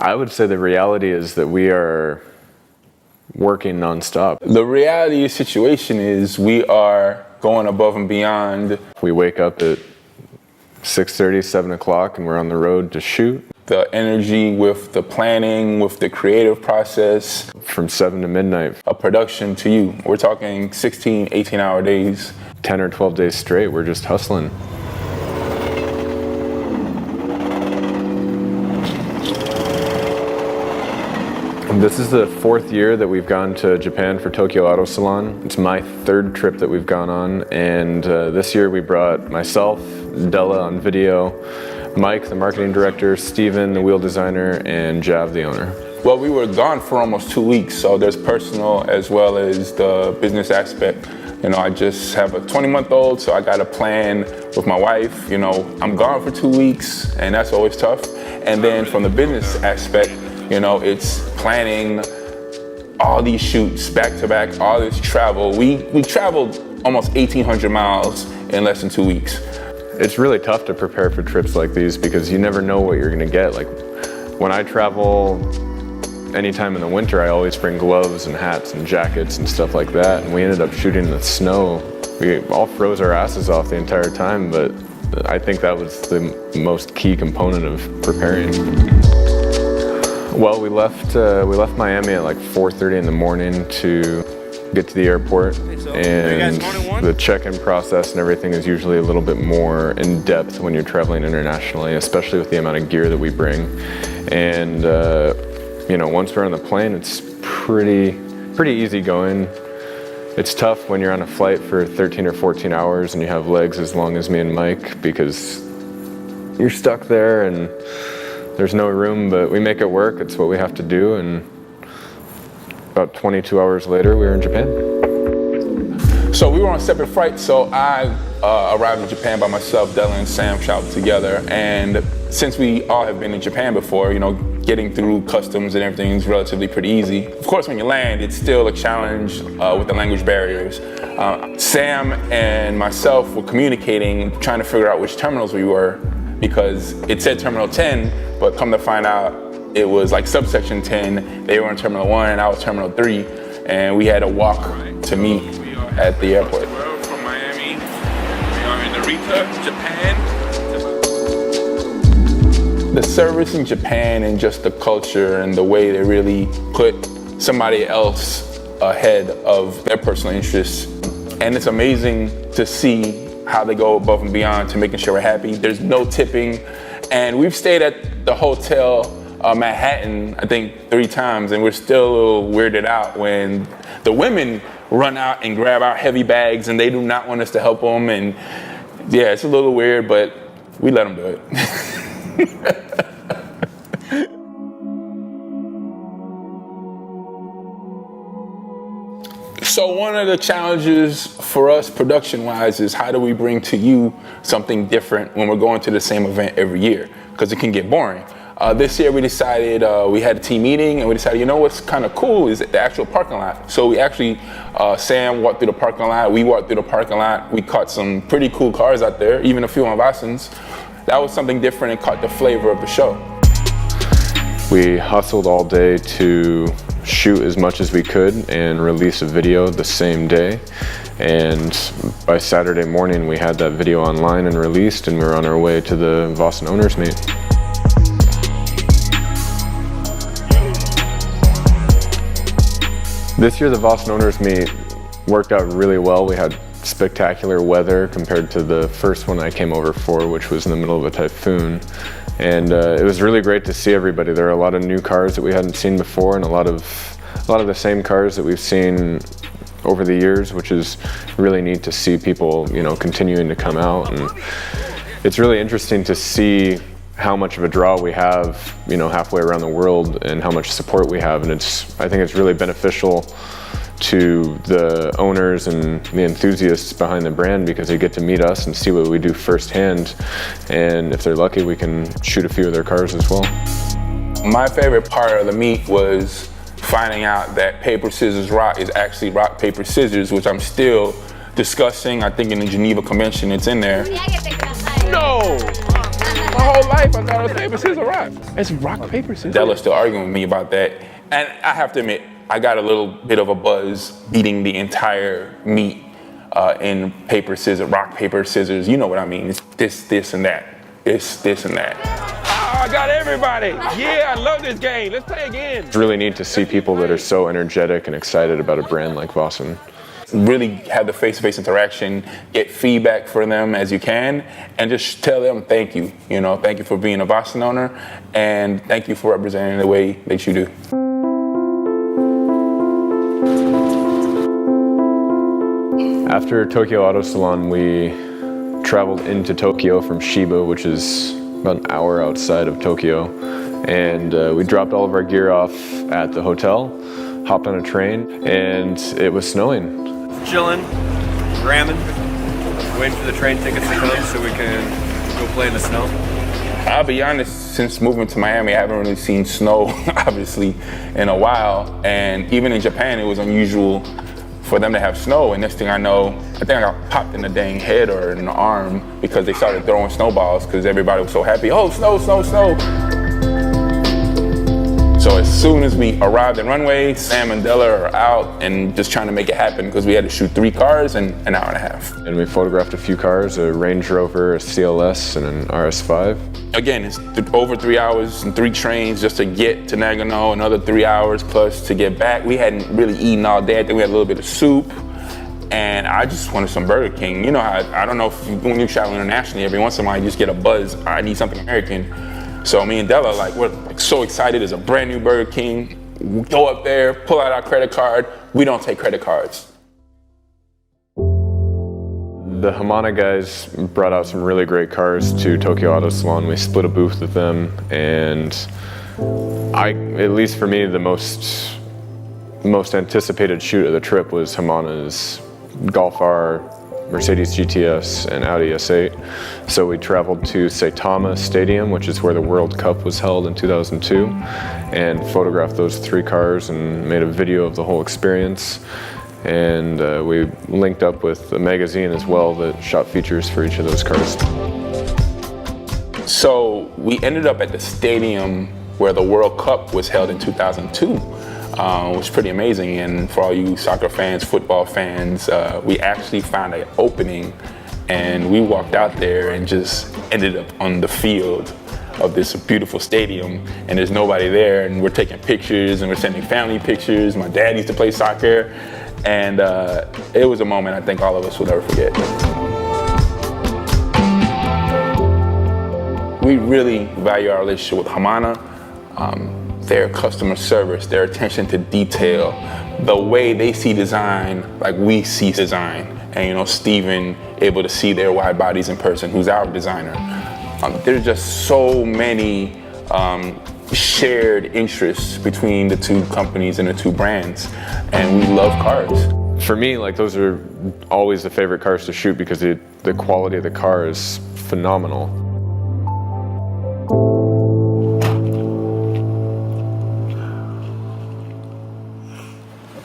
I would say the reality is that we are working nonstop. The reality of the situation is we are going above and beyond. We wake up at 6:30, 7 o'clock, and we're on the road to shoot. The energy with the planning, with the creative process. From 7 to midnight. A production to you. We're talking 16, 18-hour days. 10 or 12 days straight, we're just hustling. This is the 4th year that we've gone to Japan for Tokyo Auto Salon. It's my 3rd trip that we've gone on, and this year we brought myself, Della on video, Mike, the marketing director, Steven, the wheel designer, and Jav, the owner. Well, we were gone for almost 2 weeks, so there's personal as well as the business aspect. You know, I just have a 20-month-old, so I got a plan with my wife. You know, I'm gone for 2 weeks, and that's always tough. And then from the business aspect, you know, it's planning all these shoots back to back, all this travel. We traveled almost 1,800 miles in less than 2 weeks. It's really tough to prepare for trips like these because you never know what you're gonna get. Like when I travel anytime in the winter, I always bring gloves and hats and jackets and stuff like that. And we ended up shooting in the snow. We all froze our asses off the entire time, but I think that was the most key component of preparing. Well, we left Miami at like 4:30 in the morning to get to the airport, and the check-in process and everything is usually a little bit more in-depth when you're traveling internationally, especially with the amount of gear that we bring. And you know, once we're on the plane, it's pretty easy going. It's tough when you're on a flight for 13 or 14 hours and you have legs as long as me and Mike, because you're stuck there and there's no room, but we make it work. It's what we have to do. And about 22 hours later, we were in Japan. So we were on separate flights. So I arrived in Japan by myself. Della and Sam traveled together. And since we all have been in Japan before, you know, getting through customs and everything is relatively pretty easy. Of course, when you land, it's still a challenge with the language barriers. Sam and myself were communicating, trying to figure out which terminals we were, because it said Terminal 10, but come to find out, it was like subsection 10. They were in Terminal 1 and I was Terminal 3, and we had to walk to meet at the airport. We're from Miami. We are in Narita, Japan. The service in Japan and just the culture and the way they really put somebody else ahead of their personal interests. And it's amazing to see how they go above and beyond to making sure we're happy. There's no tipping. And we've stayed at the Hotel Manhattan, I think 3 times, and we're still a little weirded out when the women run out and grab our heavy bags and they do not want us to help them. And yeah, it's a little weird, but we let them do it. So one of the challenges for us production-wise is how do we bring to you something different when we're going to the same event every year? Because it can get boring. This year we decided, we had a team meeting and we decided, you know what's kind of cool is the actual parking lot. So we actually, Sam walked through the parking lot, we walked through the parking lot, we caught some pretty cool cars out there, even a few on Vossens. That was something different and caught the flavor of the show. We hustled all day to shoot as much as we could and release a video the same day. And by Saturday morning, we had that video online and released, and we were on our way to the Vossen owners meet. This year, the Vossen owners meet worked out really well. We had spectacular weather compared to the first one I came over for, which was in the middle of a typhoon. And it was really great to see everybody. There are a lot of new cars that we hadn't seen before, and a lot of the same cars that we've seen over the years, which is really neat to see people, you know, continuing to come out. And it's really interesting to see how much of a draw we have, you know, halfway around the world, and how much support we have. And I think it's really beneficial to the owners and the enthusiasts behind the brand, because they get to meet us and see what we do firsthand. And if they're lucky, we can shoot a few of their cars as well. My favorite part of the meet was finding out that paper, scissors, rock is actually rock, paper, scissors, which I'm still discussing. I think in the Geneva Convention it's in there. No! Oh whole life I thought it was paper, scissors, rock. It's rock, paper, scissors. Della's still arguing with me about that. And I have to admit, I got a little bit of a buzz beating the entire meet in paper, scissors, rock, paper, scissors. You know what I mean. It's this, and that. It's this and that. Oh, I got everybody. Yeah, I love this game. Let's play again. It's really neat to see people that are so energetic and excited about a brand like Vossen. Really have the face-to-face interaction, get feedback from them as you can, and just tell them thank you. You know, thank you for being a Vossen owner, and thank you for representing the way that you do. After Tokyo Auto Salon, we traveled into Tokyo from Shiba, which is about an hour outside of Tokyo, and we dropped all of our gear off at the hotel, hopped on a train, and it was snowing. Chilling, ramming, waiting for the train tickets to come so we can go play in the snow. I'll be honest, since moving to Miami, I haven't really seen snow, obviously, in a while, and even in Japan, it was unusual for them to have snow, and next thing I know, I think I got popped in the dang head or in the arm because they started throwing snowballs because everybody was so happy. Oh, snow, snow, snow. So as soon as we arrived in runway, Sam and Della are out and just trying to make it happen because we had to shoot 3 cars in an hour and a half. And we photographed a few cars, a Range Rover, a CLS, and an RS5. Again, it's over 3 hours and 3 trains just to get to Nagano, another 3 hours plus to get back. We hadn't really eaten all day. I think we had a little bit of soup. And I just wanted some Burger King. You know how, I don't know if when you travel internationally, every once in a while you just get a buzz, I need something American. So me and Della, we're so excited. There's a brand new Burger King. We go up there, pull out our credit card. We don't take credit cards. The Hamana guys brought out some really great cars to Tokyo Auto Salon. We split a booth with them, and at least for me, the most anticipated shoot of the trip was Hamana's Golf R, Mercedes GTS, and Audi S8. So we traveled to Saitama Stadium, which is where the World Cup was held in 2002, and photographed those 3 cars and made a video of the whole experience. And we linked up with a magazine as well that shot features for each of those cars. So we ended up at the stadium where the World Cup was held in 2002. It was pretty amazing, and for all you soccer fans, football fans, we actually found an opening, and we walked out there and just ended up on the field of this beautiful stadium, and there's nobody there, and we're taking pictures, and we're sending family pictures. My dad used to play soccer, and it was a moment I think all of us will never forget. We really value our relationship with Hamana. Their customer service, their attention to detail, the way they see design like we see design. And you know, Steven able to see their wide bodies in person, who's our designer. There's just so many shared interests between the 2 companies and the 2 brands, and we love cars. For me, those are always the favorite cars to shoot because the quality of the car is phenomenal.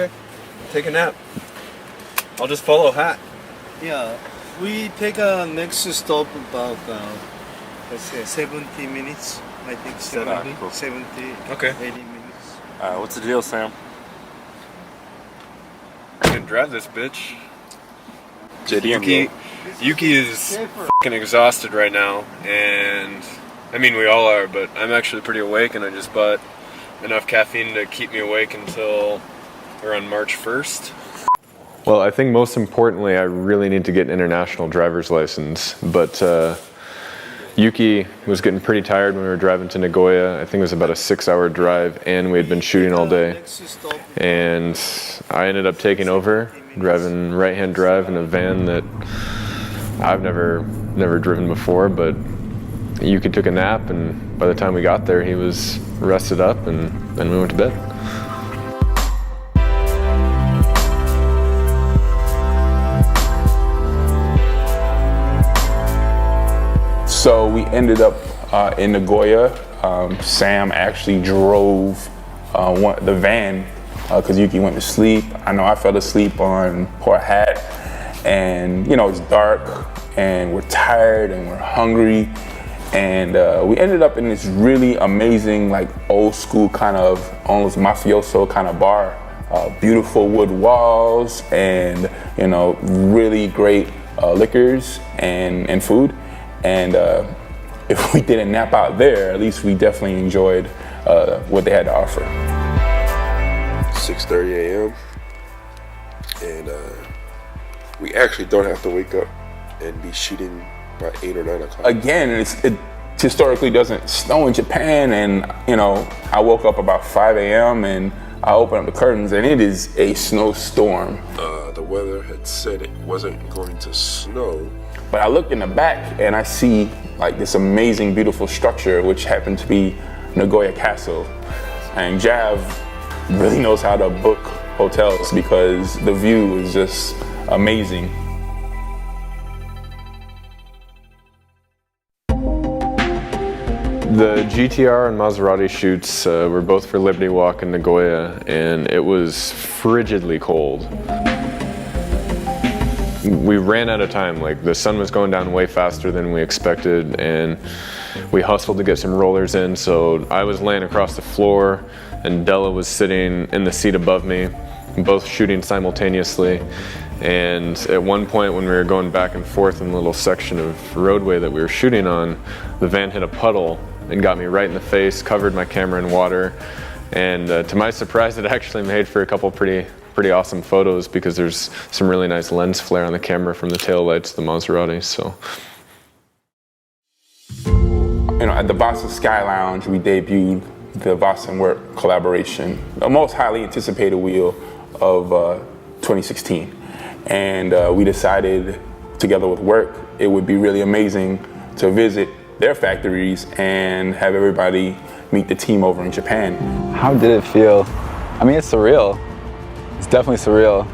Okay, take a nap. I'll just follow Hat. Yeah, we take a next stop about, let's say 70 minutes. I think 70, Cool. 70, Okay. 80 minutes. What's the deal, Sam? I can drive this bitch. JDM. Yuki is fucking exhausted right now, and I mean we all are, but I'm actually pretty awake, and I just bought enough caffeine to keep me awake until around March 1st. Well, I think most importantly, I really need to get an international driver's license, but Yuki was getting pretty tired when we were driving to Nagoya. I think it was about a 6-hour drive, and we had been shooting all day. And I ended up taking over, driving right-hand drive in a van that I've never driven before, but Yuki took a nap, and by the time we got there, he was rested up, and then we went to bed. So we ended up in Nagoya. Sam actually drove the van because Yuki went to sleep. I know I fell asleep on poor Hat, and you know it's dark and we're tired and we're hungry, And we ended up in this really amazing, like old school kind of almost mafioso kind of bar. Beautiful wood walls and, you know, really great liquors and food. And if we didn't nap out there, at least we definitely enjoyed what they had to offer. 6:30 a.m. and we actually don't have to wake up and be shooting by 8 or 9 o'clock. Again, it historically doesn't snow in Japan, and you know, I woke up about 5 a.m. and I opened up the curtains, and it is a snowstorm. The weather had said it wasn't going to snow. But I look in the back and I see like this amazing, beautiful structure, which happened to be Nagoya Castle. And Jav really knows how to book hotels because the view is just amazing. The GTR and Maserati shoots were both for Liberty Walk in Nagoya, and it was frigidly cold. We ran out of time. Like, the sun was going down way faster than we expected, and we hustled to get some rollers in. So I was laying across the floor and Della was sitting in the seat above me, both shooting simultaneously. And at one point when we were going back and forth in the little section of roadway that we were shooting on, the van hit a puddle and got me right in the face, covered my camera in water. And to my surprise, it actually made for a couple pretty awesome photos because there's some really nice lens flare on the camera from the taillights of the Maserati. So, you know, at the Vossen Sky Lounge, we debuted the Vossen Work collaboration, the most highly anticipated wheel of 2016. And we decided, together with Work, it would be really amazing to visit their factories and have everybody meet the team over in Japan. How did it feel? I mean, it's surreal. It's definitely surreal.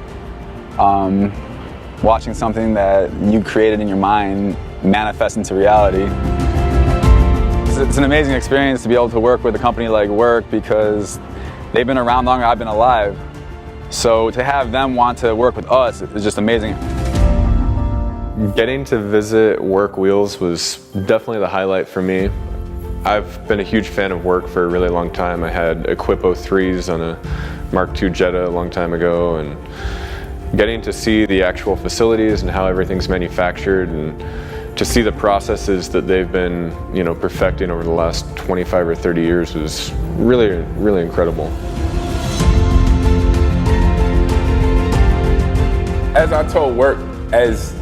Watching something that you created in your mind manifest into reality. It's an amazing experience to be able to work with a company like Work because they've been around longer than I've been alive. So to have them want to work with us is just amazing. Getting to visit Work wheels was definitely the highlight for me. I've been a huge fan of Work for a really long time. I had Equip 03s on a Mark II Jetta a long time ago, and getting to see the actual facilities and how everything's manufactured and to see the processes that they've been, you know, perfecting over the last 25 or 30 years was really, really incredible. As I told Work, as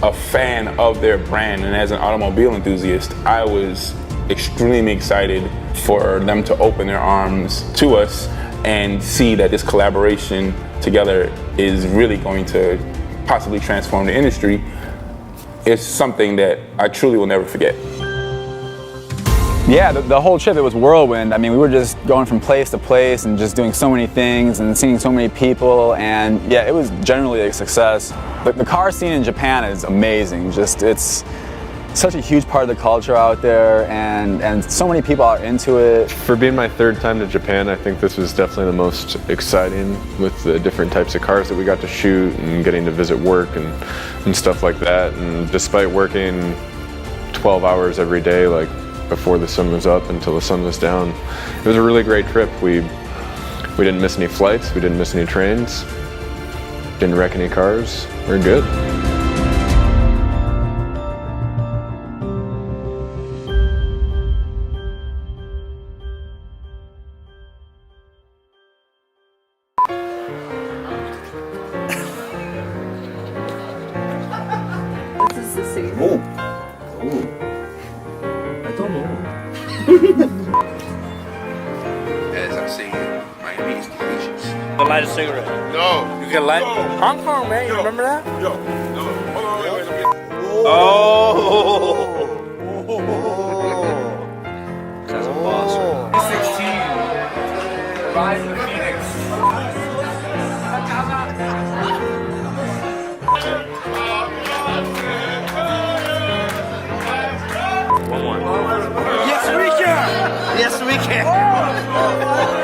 a fan of their brand and as an automobile enthusiast, I was extremely excited for them to open their arms to us and see that this collaboration together is really going to possibly transform the industry. It's something that I truly will never forget. Yeah, the whole trip, it was whirlwind. I mean, we were just going from place to place and just doing so many things and seeing so many people, and yeah, it was generally a success. The car scene in Japan is amazing. Just, it's such a huge part of the culture out there, and so many people are into it. For being my third time to Japan, I think this was definitely the most exciting with the different types of cars that we got to shoot and getting to visit Work and stuff like that. And despite working 12 hours every day, like before the sun was up until the sun was down, it was a really great trip. We didn't miss any flights, we didn't miss any trains, didn't wreck any cars. We're good. This is the scene. I don't know. As I'm saying, Miami is delicious. Light a cigarette. No. You can light No. Hong Kong, man. You remember that? Yo, no. Hold on, wait. Oh. That's a boss. 16. Rise of the Phoenix. One more. Yes, we can. Yes, we can.